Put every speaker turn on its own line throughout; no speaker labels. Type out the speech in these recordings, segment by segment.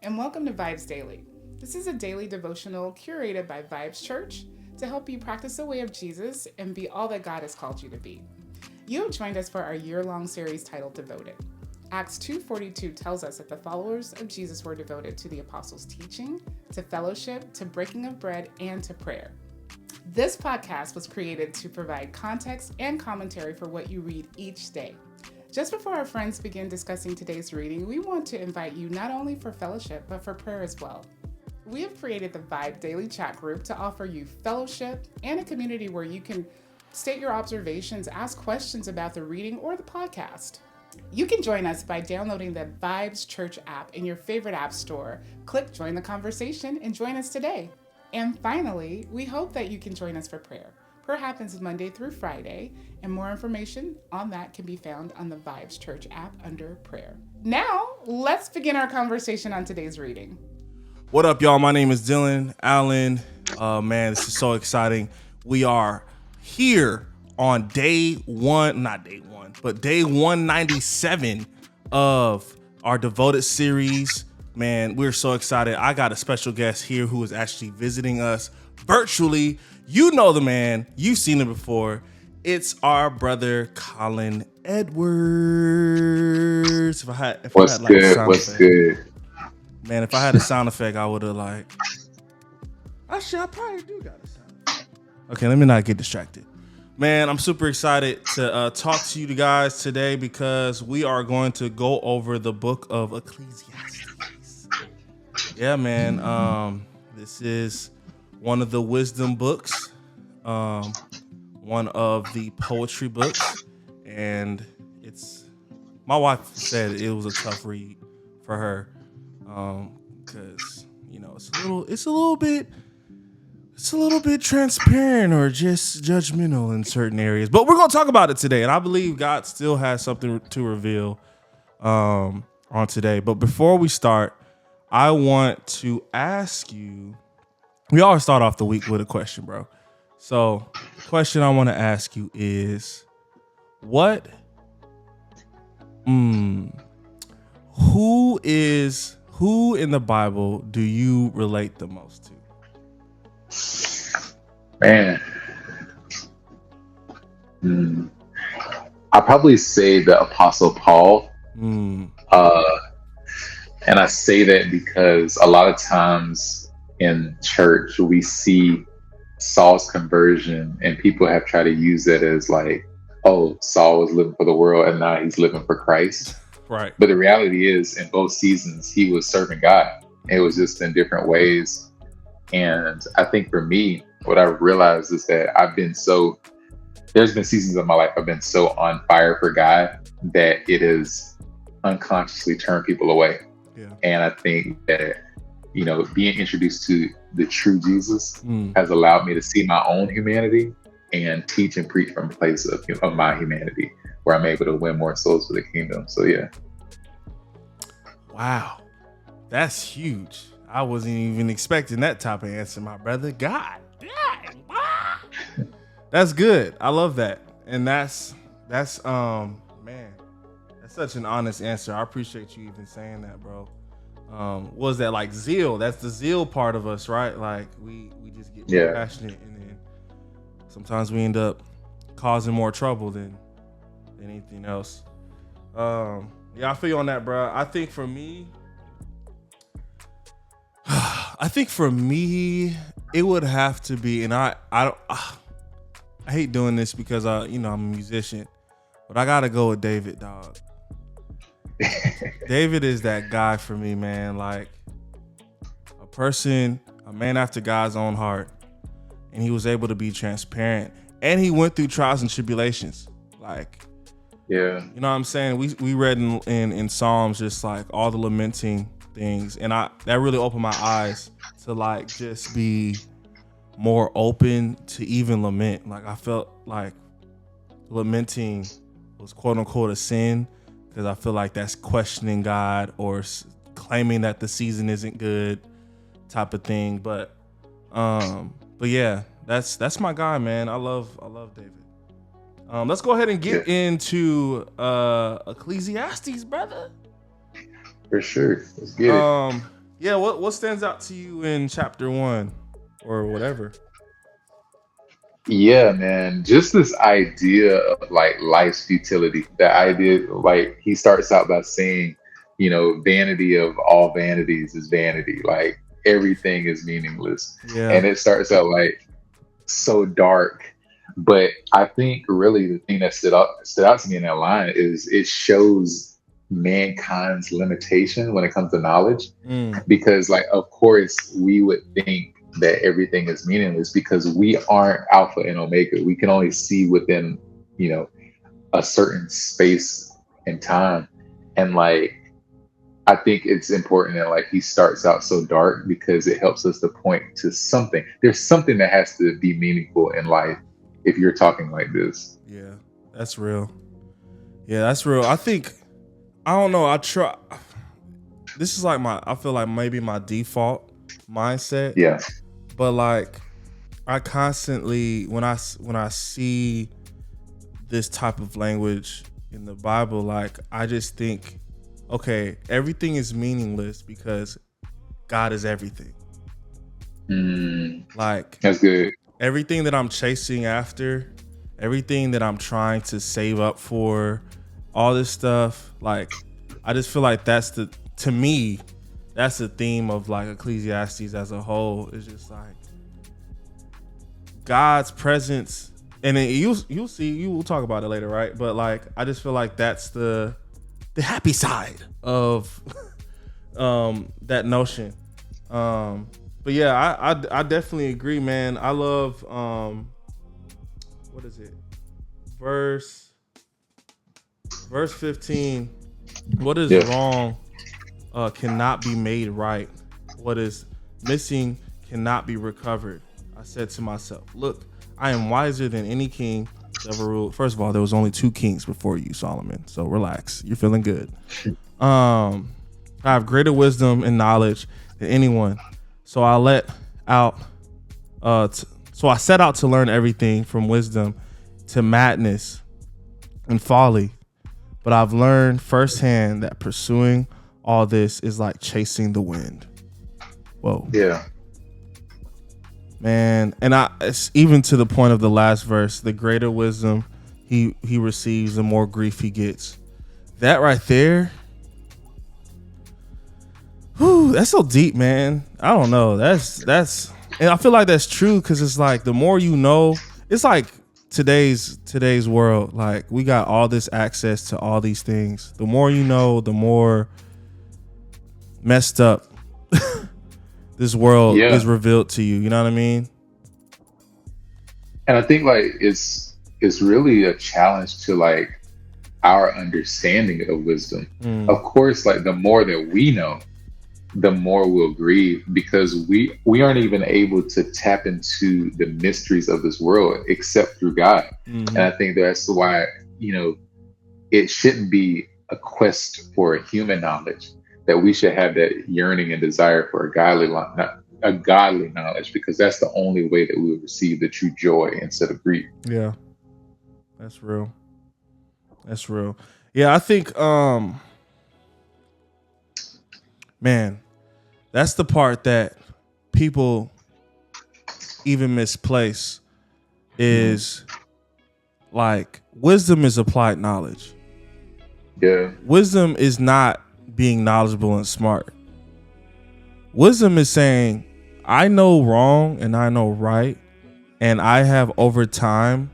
and welcome to Vibes Daily. This is a daily devotional curated by Vibes Church to help you practice the way of Jesus and be all that God has called you to be. You have joined us for our year-long series titled Devoted. Acts 2:42 tells us that the followers of Jesus were devoted to the apostles' teaching, to fellowship, to breaking of bread, and to prayer. This podcast was created to provide context and commentary for what you read each day. Just before our friends begin discussing today's reading, we want to invite you not only for fellowship, but for prayer as well. We have created the Vibe Daily Chat Group to offer you fellowship and a community where you can state your observations, ask questions about the reading or the podcast. You can join us by downloading the Vibes Church app in your favorite app store. Click Join the Conversation and join us today. And finally, we hope that you can join us for prayer. Prayer happens Monday through Friday, and more information on that can be found on the Vibes Church app under prayer. Now, let's begin our conversation on today's reading.
What up, y'all? My name is Dylan Allen. Man, this is so exciting. We are here on day 197 of our Devoted series. Man, we're so excited. I got a special guest here who is actually visiting us virtually. You know the man. You've seen him before. It's our brother, Colin Edwards.
What's good?
Man, if I had a sound effect, I would have Actually, I probably do got a sound effect. Okay, let me not get distracted. Man, I'm super excited to talk to you guys today because we are going to go over the book of Ecclesiastes. Yeah, man. This is one of the wisdom books, one of the poetry books, and my wife said it was a tough read for her, because it's a little bit transparent or just judgmental in certain areas. But we're gonna talk about it today, and I believe God still has something to reveal on today. But before we start, I want to ask you. We always start off the week with a question, bro. So the question I want to ask you is, who in the Bible do you relate the most to?
Man, I probably say the Apostle Paul. And I say that because a lot of times in church, we see Saul's conversion and people have tried to use it as like, oh, Saul was living for the world and now he's living for Christ.
Right.
But the reality is, in both seasons, he was serving God. It was just in different ways. And I think for me, what I've realized is that there's been seasons of my life I've been so on fire for God that it has unconsciously turned people away.
Yeah.
And I think that being introduced to the true Jesus has allowed me to see my own humanity and teach and preach from a place of my humanity, where I'm able to win more souls for the kingdom. So yeah.
Wow, that's huge. I wasn't even expecting that type of answer, my brother. God dang, that's good. I love that, and that's man, that's such an honest answer. I appreciate you even saying that, bro. Was that like zeal? That's the zeal part of us, right? Like we just get more passionate, and then sometimes we end up causing more trouble than anything else. Yeah, I feel you on that, bro. I think for me, it would have to be, and I hate doing this because I'm a musician, but I gotta go with David, dog. David is that guy for me, man. Like a man after God's own heart, and he was able to be transparent, and he went through trials and tribulations. Like,
yeah,
you know what I'm saying? We read in Psalms just like all the lamenting things, and that really opened my eyes to like just be more open to even lament. Like I felt like lamenting was quote unquote a sin, because I feel like that's questioning God or claiming that the season isn't good, type of thing. But yeah, that's my guy, man. I love David. Let's go ahead and get into Ecclesiastes, brother.
For sure. Let's get it.
Yeah, what stands out to you in chapter 1 or whatever?
Yeah, man. Just this idea of like life's futility. The idea, like, he starts out by saying, vanity of all vanities is vanity. Like, everything is meaningless.
Yeah.
And it starts out like so dark. But I think really the thing that stood out to me in that line is it shows mankind's limitation when it comes to knowledge.
Mm.
Because, like, of course we would think that everything is meaningless because we aren't alpha and omega. We can only see within, a certain space and time. And, like, I think it's important that, like, he starts out so dark because it helps us to point to something. There's something that has to be meaningful in life if you're talking like this.
Yeah, that's real. Yeah, that's real. I think, I don't know. This is like I feel like maybe my default mindset.
Yeah.
But like, I constantly, when I see this type of language in the Bible, like, I just think, okay, everything is meaningless because God is everything. Like,
That's good.
everything that I'm chasing after, everything that I'm trying to save up for, all this stuff, like, I just feel like to me, that's the theme of like Ecclesiastes as a whole. It's just like God's presence, and then you'll see, you will talk about it later, right? But like, I just feel like that's the happy side of that notion. But yeah, I definitely agree, man. I love what is it? Verse 15. What is wrong cannot be made right. What is missing cannot be recovered. I said to myself, look, I am wiser than any king ever ruled. First of all, there was only 2 kings before you, Solomon. So relax. You're feeling good. I have greater wisdom and knowledge than anyone. So I set out to learn everything from wisdom to madness and folly. But I've learned firsthand that pursuing all this is like chasing the wind. Whoa.
Yeah.
Man, and it's even to the point of the last verse, the greater wisdom he receives, the more grief he gets. That right there, whew, that's so deep, man. I don't know. That's and I feel like that's true because it's like the more you know, it's like today's world. Like, we got all this access to all these things. The more you know, the more messed up this world is revealed to you. You know what I mean?
And I think, like, it's really a challenge to, like, our understanding of wisdom. Of course, like, the more that we know, the more we'll grieve because we aren't even able to tap into the mysteries of this world except through God. And I think that's why, it shouldn't be a quest for human knowledge, that we should have that yearning and desire for a godly knowledge, because that's the only way that we will receive the true joy instead of grief.
Yeah, that's real. That's real. Yeah, I think, man, that's the part that people even misplace is like, wisdom is applied knowledge.
Yeah.
Wisdom is not being knowledgeable and smart. Wisdom is saying, I know wrong and I know right, and I have over time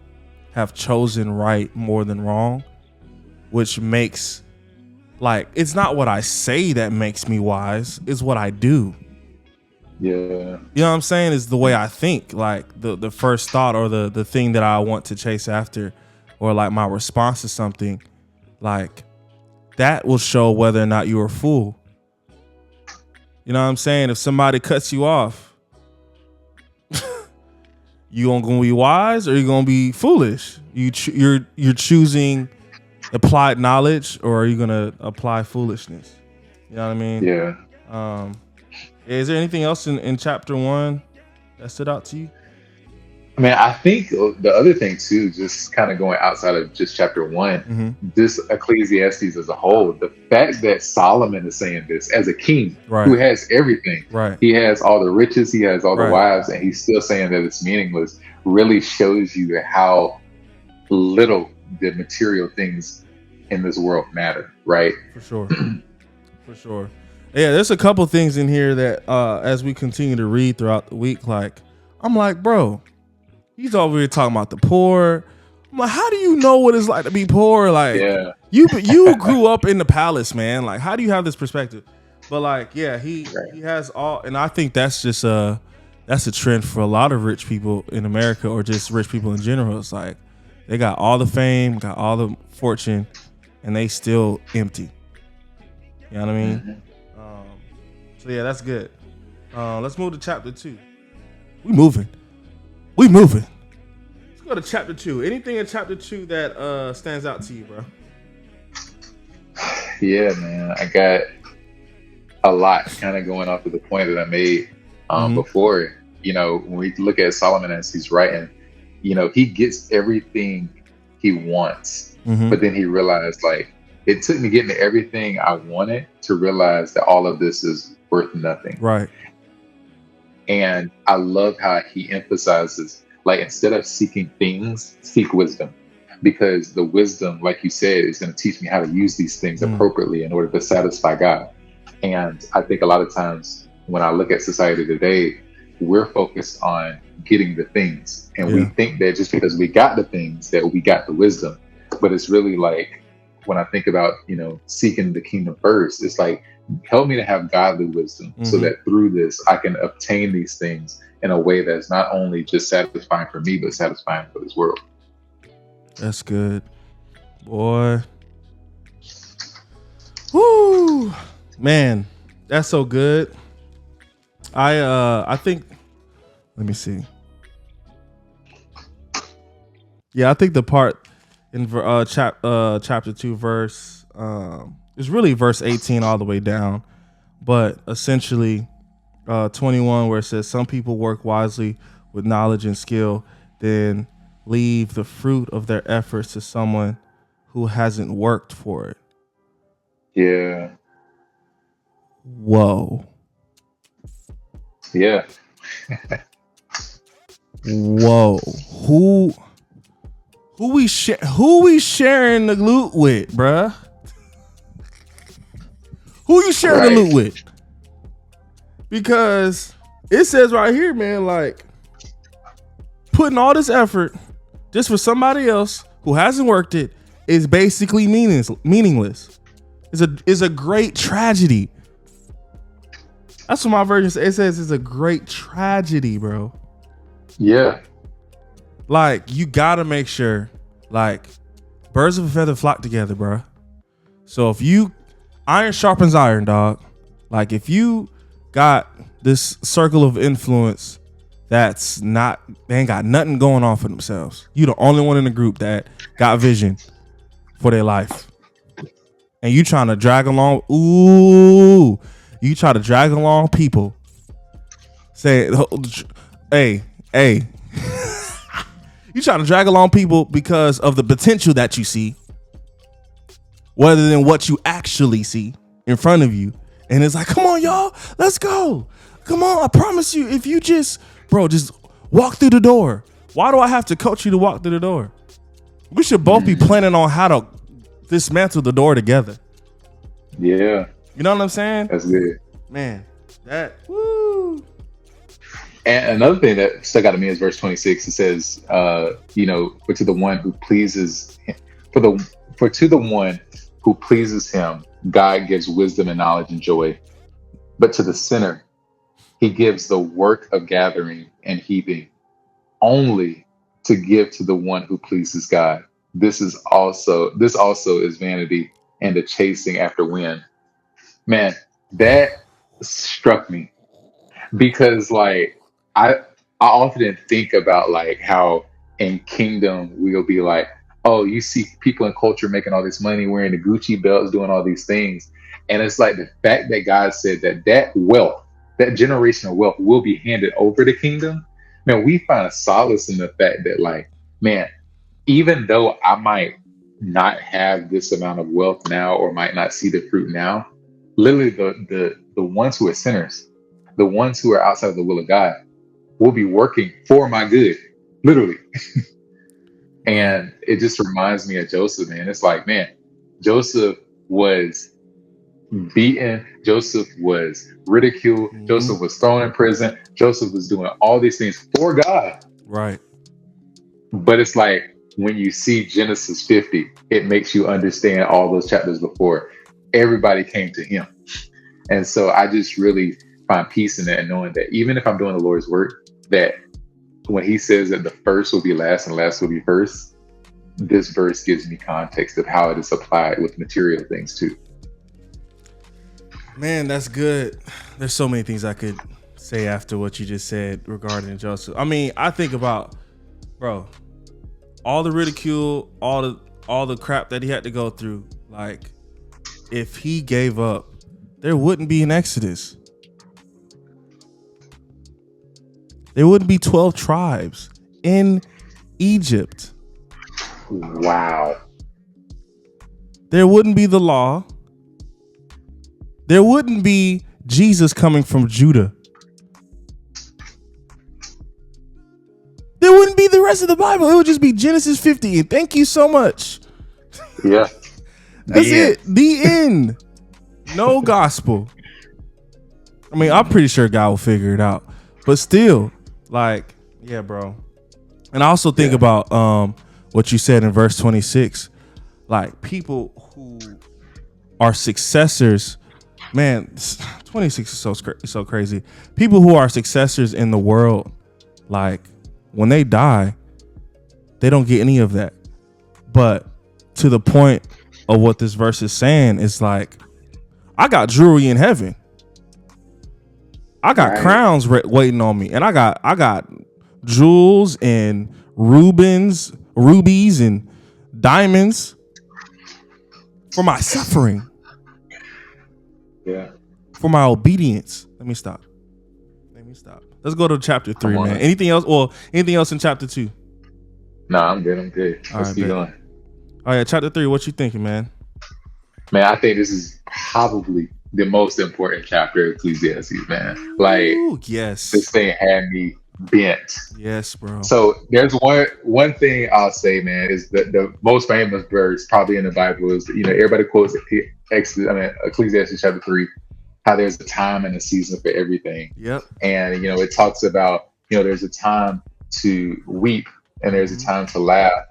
have chosen right more than wrong, which makes, like, it's not what I say that makes me wise, it's what I do.
Yeah.
You know what I'm saying? It's the way I think, like the first thought or the thing that I want to chase after, or like my response to something, like, that will show whether or not you're a fool. You know what I'm saying? If somebody cuts you off, you gonna be wise or you gonna be foolish? You're choosing applied knowledge, or are you gonna apply foolishness? You know what I mean?
Yeah.
Is there anything else in chapter 1 that stood out to you?
I mean, I think the other thing too, just kind of going outside of just chapter one,
Mm-hmm.
this Ecclesiastes as a whole, the fact that Solomon is saying this as a king who
Right.
has everything,
Right.
he has all the riches, he has all the
Right.
wives, and he's still saying that it's meaningless, really shows you how little the material things in this world matter, right?
For sure. For sure. Yeah, there's a couple things in here that as we continue to read throughout the week, like, I'm like, bro, he's over here talking about the poor. I'm like, how do you know what it's like to be poor? Like,
Yeah.
you grew up in the palace, man. Like, how do you have this perspective? But like, yeah, he has all, and I think that's just that's a trend for a lot of rich people in America, or just rich people in general. It's like they got all the fame, got all the fortune, and they still empty. You know what I mean?
Mm-hmm.
So yeah, that's good. Let's move to chapter 2. We moving. Let's go to chapter 2. Anything in chapter 2 that stands out to you, bro?
Yeah, man. I got a lot kind of going off of the point that I made before. You know, when we look at Solomon as he's writing, you know, he gets everything he wants, but then he realized, like, it took me getting everything I wanted to realize that all of this is worth nothing.
Right.
And I love how he emphasizes, like, instead of seeking things, seek wisdom. Because the wisdom, like you said, is going to teach me how to use these things appropriately in order to satisfy God. And I think a lot of times when I look at society today, we're focused on getting the things. And we think that just because we got the things, that we got the wisdom. But it's really like, when I think about, you know, seeking the kingdom first, it's like, help me to have godly wisdom so that through this, I can obtain these things in a way that's not only just satisfying for me, but satisfying for this world.
That's good. Boy. Woo! Man, that's so good. I think, let me see. Yeah, I think the part in chapter 2 verse is really verse 18 all the way down, but essentially 21, where it says some people work wisely with knowledge and skill, then leave the fruit of their efforts to someone who hasn't worked for it.
Yeah.
Whoa.
Yeah.
Whoa. Who we sharing the loot with, bruh? Who you sharing the loot with? Because it says right here, man, like, putting all this effort just for somebody else who hasn't worked it is basically meaningless. It's a great tragedy. That's what my version says. It says it's a great tragedy, bro.
Yeah.
Like, you gotta make sure, like, birds of a feather flock together, bro. So if you, iron sharpens iron, dog. Like, if you got this circle of influence that's not, they ain't got nothing going on for themselves. You the only one in the group that got vision for their life. And you trying to drag along, you try to drag along people. Say, hey. You trying to drag along people because of the potential that you see, rather than what you actually see in front of you. And it's like, come on, y'all, let's go. Come on, I promise you, if you just walk through the door. Why do I have to coach you to walk through the door? We should both be planning on how to dismantle the door together.
Yeah.
You know what I'm saying?
That's good.
Man, woo.
And another thing that stuck out to me is verse 26. It says, you know, for to the one who pleases him, for to the one who pleases him, God gives wisdom and knowledge and joy. But to the sinner, he gives the work of gathering and heaping, only to give to the one who pleases God. This also is vanity and the chasing after wind. Man, that struck me because, like, I often think about, like, how in kingdom we'll be like, oh, you see people in culture making all this money, wearing the Gucci belts, doing all these things. And it's like the fact that God said that wealth, that generational wealth will be handed over the kingdom. man, we find solace in the fact that, like, man, even though I might not have this amount of wealth now or might not see the fruit now, literally the ones who are sinners, the ones who are outside of the will of God, will be working for my good, literally. And it just reminds me of Joseph, man. It's like, man, Joseph was beaten, Joseph was ridiculed, Joseph was thrown in prison, Joseph was doing all these things for God.
Right.
But it's like when you see Genesis 50, it makes you understand all those chapters before. Everybody came to him. And so I just really find peace in that, and knowing that even if I'm doing the Lord's work, that when he says that the first will be last and last will be first, this verse gives me context of how it is applied with material things too.
Man, that's good. There's so many things I could say after what you just said regarding Joseph. I mean, I think about, bro, all the ridicule, all the crap that he had to go through. Like, if he gave up, there wouldn't be an Exodus. There wouldn't be 12 tribes in Egypt.
Wow.
There wouldn't be the law. There wouldn't be Jesus coming from Judah. There wouldn't be the rest of the Bible. It would just be Genesis 50. And thank you so much.
Yeah.
That's it. The end. No gospel. I mean, I'm pretty sure God will figure it out. But still, like, yeah, bro. And I also think about what you said in verse 26. Like, people who are successors, man, 26 is so crazy. People who are successors in the world, like, when they die, they don't get any of that. But to the point of what this verse is saying is like, I got jewelry in heaven. I got crowns waiting on me, and I got jewels and rubies and diamonds for my suffering.
Yeah.
For my obedience. Let me stop. Let's go to chapter 3, man. Anything else? Well, anything else in chapter 2?
No, I'm good. Let's keep going.
Oh yeah, chapter 3. What you thinking, man?
Man, I think this is probably the most important chapter of Ecclesiastes, man. Like,
yes,
this thing had me bent.
Yes, bro.
So there's one thing I'll say, man, is that the most famous verse probably in the Bible is, everybody quotes Ecclesiastes chapter 3, how there's a time and a season for everything.
Yep.
And it talks about, there's a time to weep and there's a time to laugh.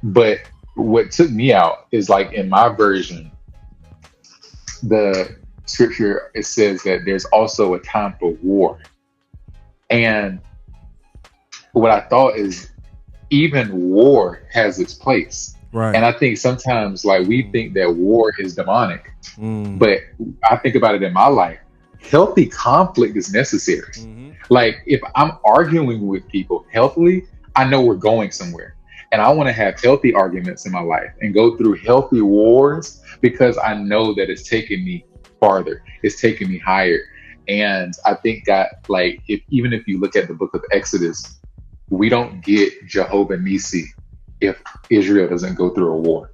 But what took me out is, like, in my version, the scripture, it says that there's also a time for war. And what I thought is, even war has its place.
Right.
And I think sometimes, like, we think that war is demonic, but I think about it in my life. Healthy conflict is necessary. Like, if I'm arguing with people healthily, I know we're going somewhere. And I want to have healthy arguments in my life and go through healthy wars, because I know that it's taking me farther. It's taking me higher. And I think that, like, even if you look at the book of Exodus, we don't get Jehovah Nissi if Israel doesn't go through a war.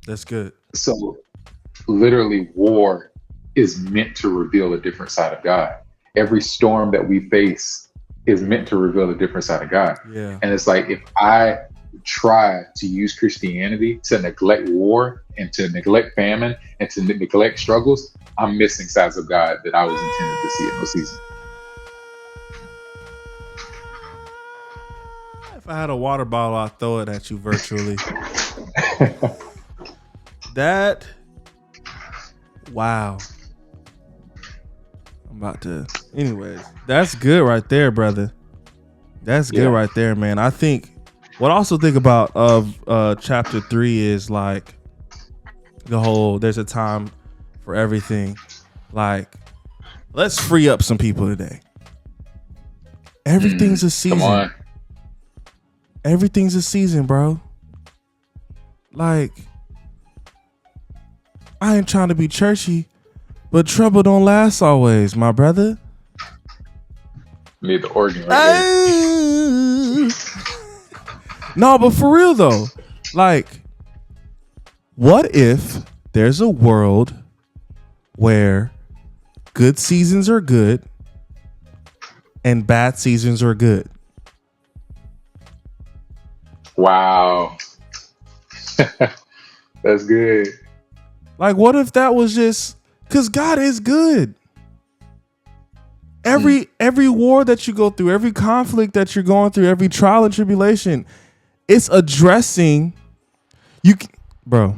That's good.
So literally, war is meant to reveal a different side of God. Every storm that we face is meant to reveal a different side of God.
Yeah.
And it's like, if I try to use Christianity to neglect war and to neglect famine and to neglect struggles, I'm missing sides of God that I was intended to see in those seasons.
If I had a water bottle, I'd throw it at you virtually. Wow. I'm about to. Anyways, that's good right there, brother. That's good right there, man. I think what I also think about of chapter 3 is, like, the whole, there's a time for everything. Like, let's free up some people today. Everything's a season.
Come on.
Everything's a season, bro. Like, I ain't trying to be churchy, but trouble don't last always, my brother.
Need the organ right there.
No, but for real though, like, what if there's a world where good seasons are good and bad seasons are good?
Wow. That's good.
Like, what if that was just because God is good? Every war that you go through, every conflict that you're going through, every trial and tribulation, it's addressing bro.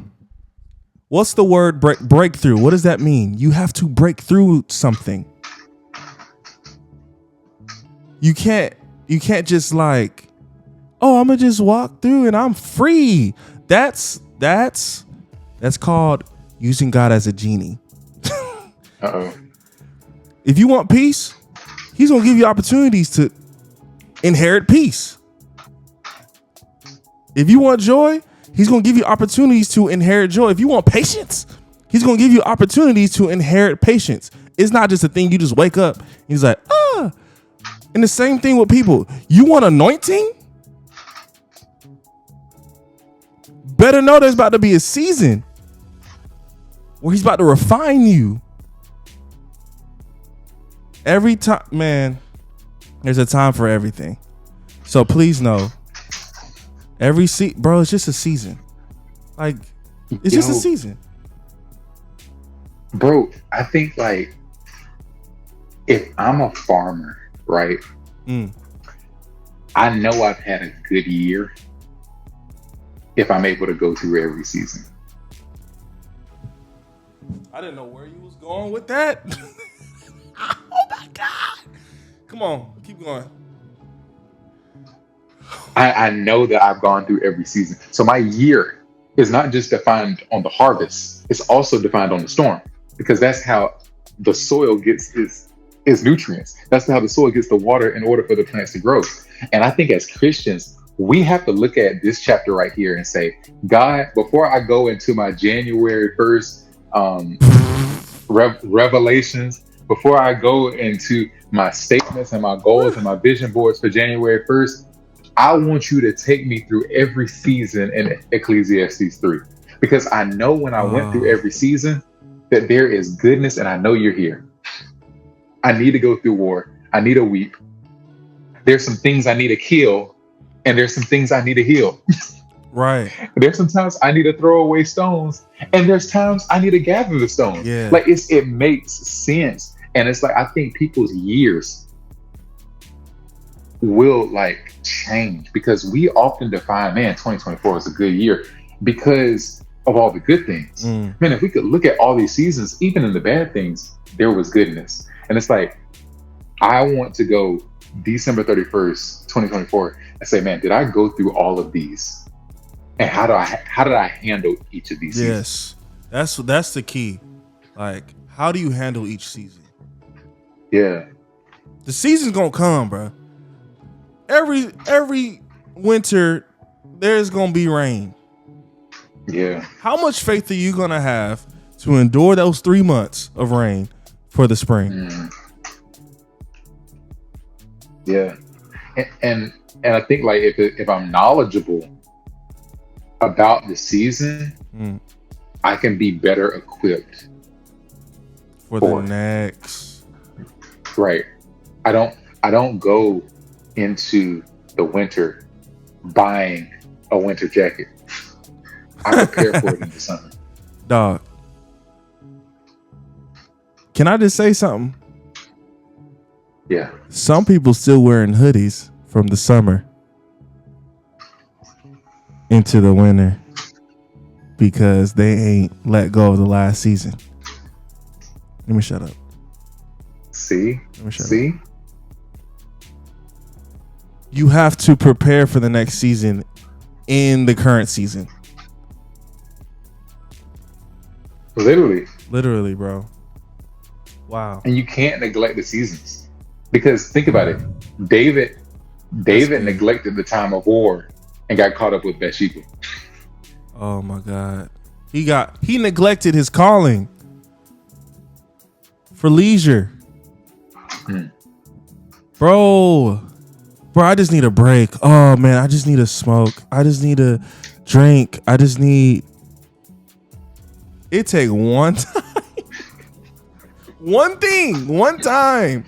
What's the word breakthrough? What does that mean? You have to break through something. You can't just like, oh, I'm gonna just walk through and I'm free. That's called using God as a genie.
Uh-oh.
If you want peace, he's gonna give you opportunities to inherit peace. If you want joy, he's gonna give you opportunities to inherit joy. If you want patience, he's gonna give you opportunities to inherit patience. It's not just a thing you just wake up and he's like, ah. And the same thing with people. You want anointing? Better know there's about to be a season where he's about to refine you. Every time, man, there's a time for everything. So please know, bro, it's just a season. Like, it's just a season.
Bro, I think like if I'm a farmer, right? I know I've had a good year if I'm able to go through every season.
I didn't know where you was going with that. Oh my God. Come on, keep going.
I know that I've gone through every season. So my year is not just defined on the harvest, it's also defined on the storm, because that's how the soil gets its nutrients. That's how the soil gets the water in order for the plants to grow. And I think as Christians, we have to look at this chapter right here and say, God, before I go into my January 1st revelations, before I go into my statements and my goals and my vision boards for January 1st, I want you to take me through every season in Ecclesiastes 3. Because I know when I went through every season that there is goodness, and I know you're here. I need to go through war. I need to weep. There's some things I need to kill, and there's some things I need to heal.
Right.
There's some times I need to throw away stones, and there's times I need to gather the stones.
Yeah.
Like it makes sense. And it's like, I think people's years will like change, because we often define, man, 2024 is a good year because of all the good things. Man, if we could look at all these seasons, even in the bad things, there was goodness. And it's like, I want to go December 31st, 2024 and say, man, did I go through all of these? And how did I handle each of these seasons?
Yes, that's the key. Like, how do you handle each season?
Yeah.
The season's gonna come, bro. Every winter, there's gonna be rain.
Yeah.
How much faith are you gonna have to endure those 3 months of rain for the spring?
Yeah. And I think like if I'm knowledgeable about the season, I can be better equipped
for the next.
Right. I don't go into the winter buying a winter jacket. I prepare for it in the summer.
Dog. Can I just say something?
Yeah.
Some people still wearing hoodies from the summer into the winter because they ain't let go of the last season. Let me shut up.
See?
You have to prepare for the next season in the current season. Literally, bro. Wow.
And you can't neglect the seasons, because think about it. David neglected the time of war and got caught up with Bathsheba.
Oh my God. He neglected his calling for leisure. Bro, I just need a break. Oh man, I just need a smoke. I just need a drink. I just need. It take one time, one time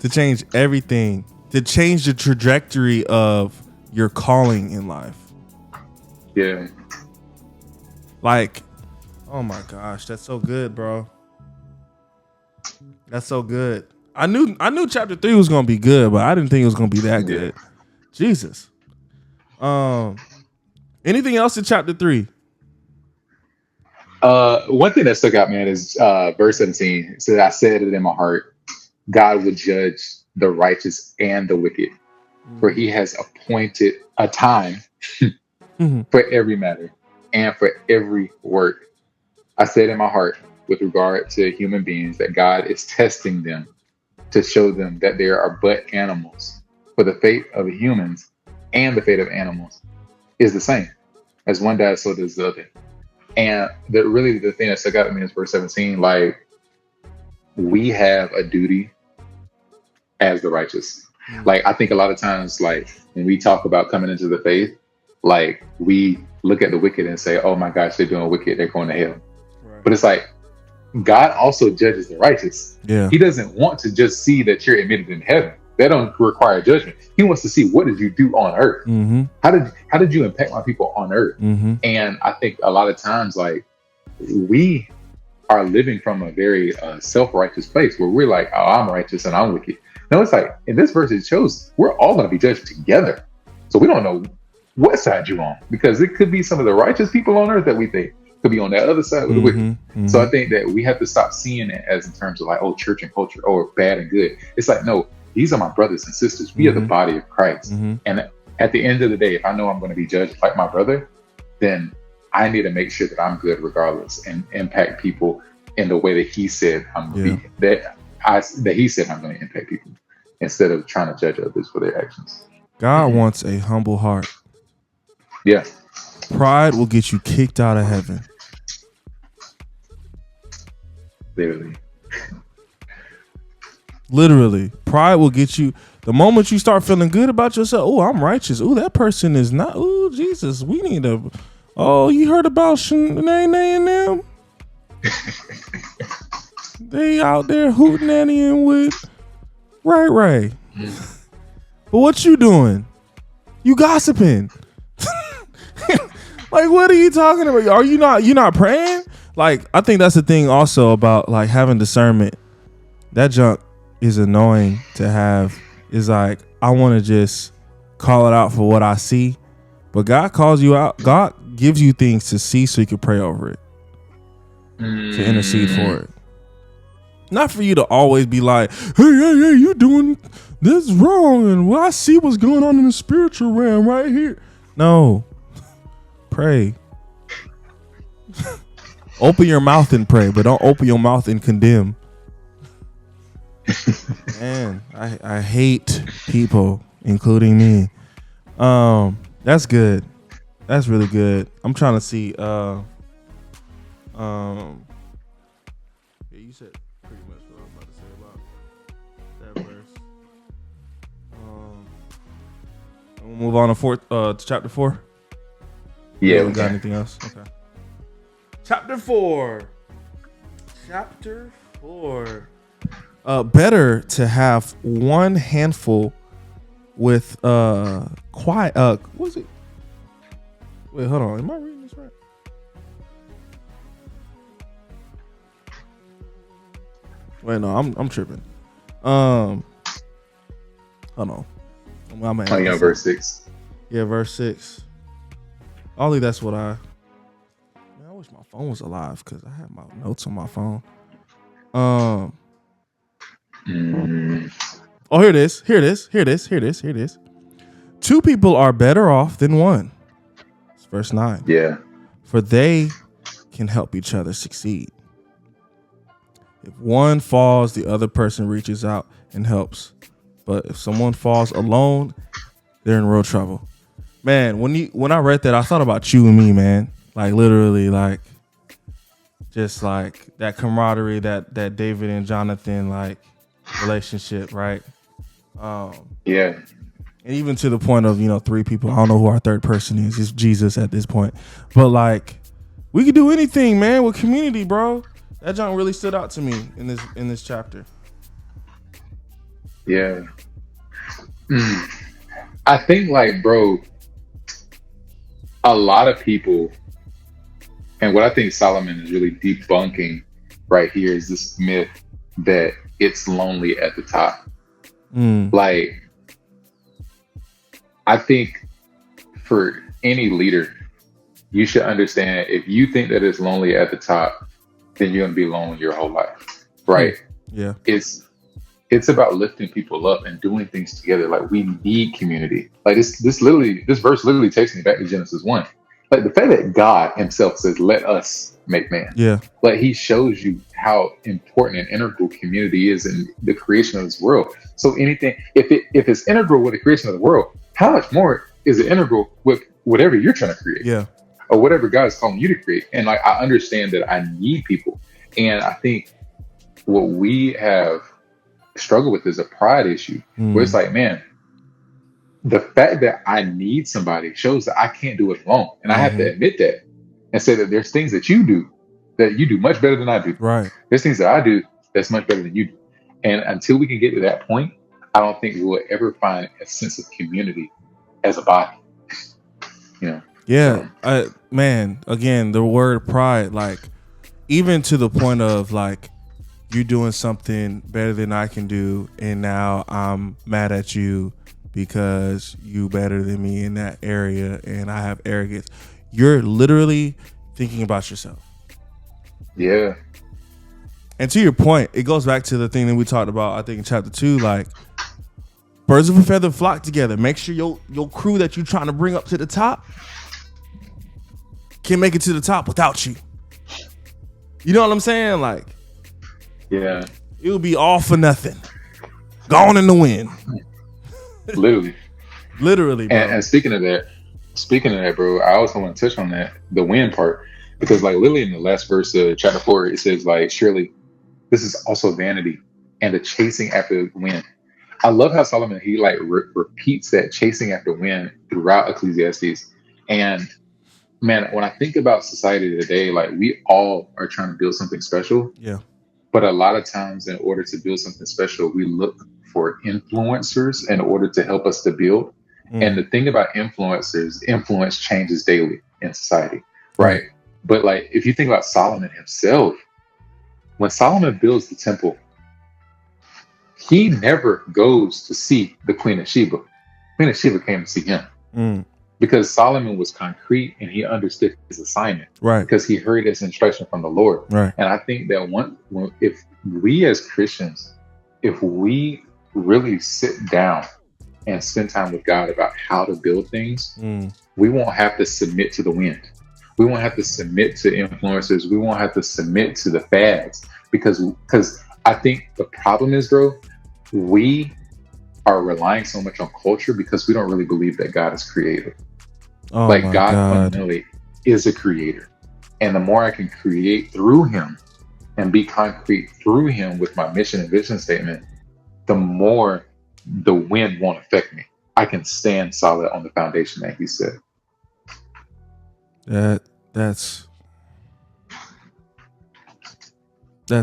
to change everything, to change the trajectory of your calling in life.
Yeah.
Like, oh my gosh, that's so good, bro. That's so good. I knew chapter 3 was gonna be good, but I didn't think it was gonna be that good. Jesus. Anything else in chapter 3?
One thing that stuck out, man, is verse 17. It says, I said it in my heart, God would judge the righteous and the wicked, for he has appointed a time for every matter and for every work. I said in my heart, with regard to human beings, that God is testing them to show them that they are but animals. For the fate of humans and the fate of animals is the same. As one dies, so does the other. And the thing that stuck out to me is verse 17, like, we have a duty as the righteous. Like, I think a lot of times, like, when we talk about coming into the faith, like, we look at the wicked and say, oh my gosh, they're doing wicked, they're going to hell. Right. But it's like, God also judges the righteous. Yeah. He doesn't want to just see that you're admitted in heaven. That don't require judgment. He wants to see, what did you do on earth? Mm-hmm. How did you impact my people on earth? Mm-hmm. And I think a lot of times, like, we are living from a very self-righteous place where we're like, oh, I'm righteous and I'm wicked. No, it's like, in this verse, it shows we're all going to be judged together. So we don't know what side you're on, because it could be some of the righteous people on earth that we think could be on that other side of the wicked. Mm-hmm. So I think that we have to stop seeing it as in terms of like, oh, church and culture, oh, bad and good. It's like, no, these are my brothers and sisters. We are the body of Christ. And at the end of the day, if I know I'm going to be judged like my brother, then I need to make sure that I'm good regardless and impact people in the way that he said I'm going to be, that he said I'm going to impact people, instead of trying to judge others for their actions.
God wants a humble heart.
Yeah.
Pride will get you kicked out of heaven. Literally. Pride will get you. The moment you start feeling good about yourself, oh, I'm righteous. Oh, that person is not. Oh, Jesus, we need to. Oh, you heard about Shanae and them? They out there hootenannying with Ray. But what you doing? You gossiping. Like, what are you talking about? Are you not praying? Like, I think that's the thing also about like having discernment. That junk is annoying to have. Is like, I want to just call it out for what I see, but God calls you out. God gives you things to see so you can pray over it, to intercede for it. Not for you to always be like, hey, you doing this wrong, and I see what's going on in the spiritual realm right here. No. Pray. Open your mouth and pray, but don't open your mouth and condemn. Man, I hate people, including me. That's good. That's really good. I'm trying to see. Yeah, you said pretty much what I was about to say about that verse. We'll move on to chapter 4.
Yeah.
We got anything else? Okay. Chapter 4. Better to have one handful with quiet. What was it? Wait, hold on. Am I reading this right? Wait, no, I'm tripping. Hold on. I'm
at verse 6.
Yeah, verse 6. Only that's what I wish my phone was alive because I have my notes on my phone. Oh, here it is. 2 people are better off than one. It's verse 9.
Yeah.
For they can help each other succeed. If one falls, the other person reaches out and helps. But if someone falls alone, they're in real trouble. Man, when I read that, I thought about you and me, man. Like, literally, like, just like that camaraderie, that David and Jonathan like relationship, right?
Yeah.
And even to the point of, 3 people. I don't know who our third person is. It's Jesus at this point. But like, we could do anything, man, with community, bro. That junk really stood out to me in this chapter.
Yeah. I think, like, bro, a lot of people, and what I think Solomon is really debunking right here is this myth that it's lonely at the top. Like, I think for any leader, you should understand if you think that it's lonely at the top, then you're going to be lonely your whole life, right?
Yeah.
It's about lifting people up and doing things together. Like, we need community. Like, this verse literally takes me back to Genesis 1. Like, the fact that God himself says, let us make man.
Yeah.
Like, he shows you how important and integral community is in the creation of this world. So anything, if it's integral with the creation of the world, how much more is it integral with whatever you're trying to create?
Yeah.
Or whatever God is calling you to create. And like, I understand that I need people. And I think what we have struggled with is a pride issue where it's like, man, the fact that I need somebody shows that I can't do it alone. And I have to admit that and say that there's things that you do much better than I do.
Right.
There's things that I do that's much better than you do. And until we can get to that point, I don't think we'll ever find a sense of community as a body.
Yeah. Man, again, the word pride, like, even to the point of like, you're doing something better than I can do, and now I'm mad at you because you better than me in that area, and I have arrogance. You're literally thinking about yourself.
Yeah.
And to your point, it goes back to the thing that we talked about, I think, in chapter 2, like, birds of a feather flock together. Make sure your crew that you're trying to bring up to the top can make it to the top without you. You know what I'm saying? Like,
yeah,
it would be all for nothing. Gone in the wind. Literally, bro.
And speaking of that, bro, I also want to touch on that, the wind part, because like literally in the last verse of chapter 4, it says like, surely this is also vanity and the chasing after the wind. I love how Solomon, he like repeats that chasing after wind throughout Ecclesiastes. And man, when I think about society today, like, we all are trying to build something special.
Yeah.
But a lot of times, in order to build something special, we look for influencers in order to help us to build. And the thing about influencers, influence changes daily in society, right? But like, if you think about Solomon himself, when Solomon builds the temple, he never goes to see the Queen of Sheba. Queen of Sheba came to see him. Because Solomon was concrete and he understood his assignment.
Right.
Because he heard his instruction from the Lord.
Right.
And I think that if we as Christians, if we really sit down and spend time with God about how to build things, we won't have to submit to the wind. We won't have to submit to influencers. We won't have to submit to the fads. Because I think the problem is, bro, we are relying so much on culture because we don't really believe that God is creative. Like, God fundamentally is a creator. And the more I can create through him and be concrete through him with my mission and vision statement, the more the wind won't affect me. I can stand solid on the foundation that he said.
That's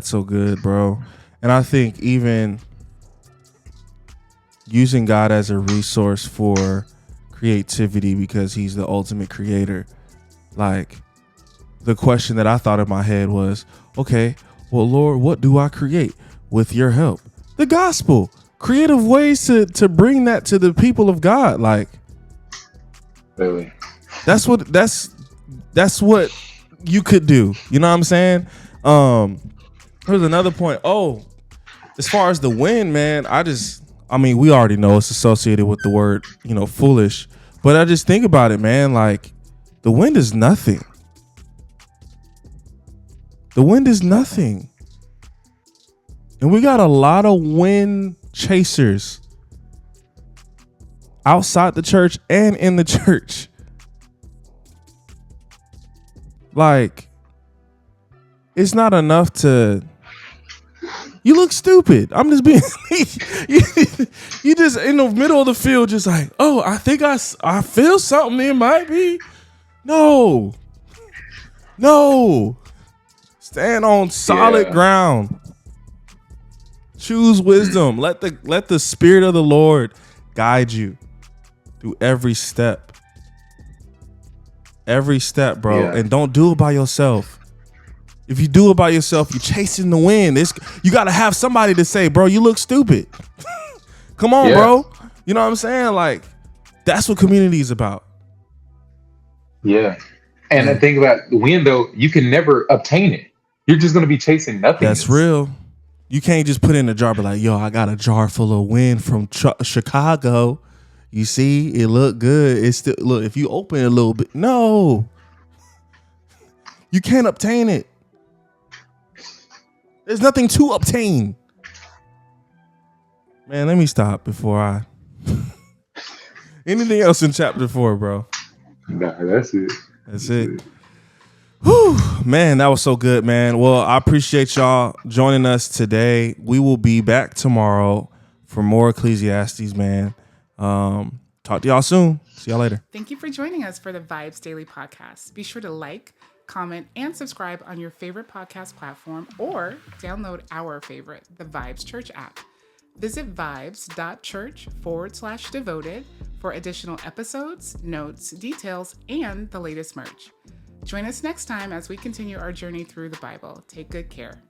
so good, bro. And I think even using God as a resource for creativity, because he's the ultimate creator. Like, the question that I thought in my head was, okay, well, Lord, what do I create with your help? The gospel, creative ways to bring that to the people of God. Like,
really,
that's what you could do. You know what I'm saying? There's another point. Oh, as far as the wind, man, we already know it's associated with the word, foolish. But I just think about it, man. Like, the wind is nothing. The wind is nothing. And we got a lot of wind chasers outside the church and in the church. Like, it's not enough to You look stupid. I'm just being. You just in the middle of the field, just like, oh, I think I feel something. It might be. No. Stand on solid ground. Choose wisdom. Let the Spirit of the Lord guide you through every step. Every step, bro. Yeah. And don't do it by yourself. If you do it by yourself, you're chasing the wind. You got to have somebody to say, bro, you look stupid. Come on, bro. You know what I'm saying? Like, that's what community is about.
Yeah. And the thing about the wind, though, you can never obtain it. You're just going to be chasing nothing.
That's real. You can't just put it in a jar, but like, yo, I got a jar full of wind from Chicago. You see, it look good. It's still, look, if you open it a little bit, no, you can't obtain it. There's nothing to obtain. Man, let me stop before I. Anything else in chapter 4, bro?
Nah, that's it.
That's it. Whew, man, that was so good, man. Well, I appreciate y'all joining us today. We will be back tomorrow for more Ecclesiastes, man. Talk to y'all soon. See y'all later.
Thank you for joining us for the Vibes Daily Podcast. Be sure to like, comment, and subscribe on your favorite podcast platform or download our favorite, the Vibes Church app. Visit vibes.church/devoted for additional episodes, notes, details, and the latest merch. Join us next time as we continue our journey through the Bible. Take good care.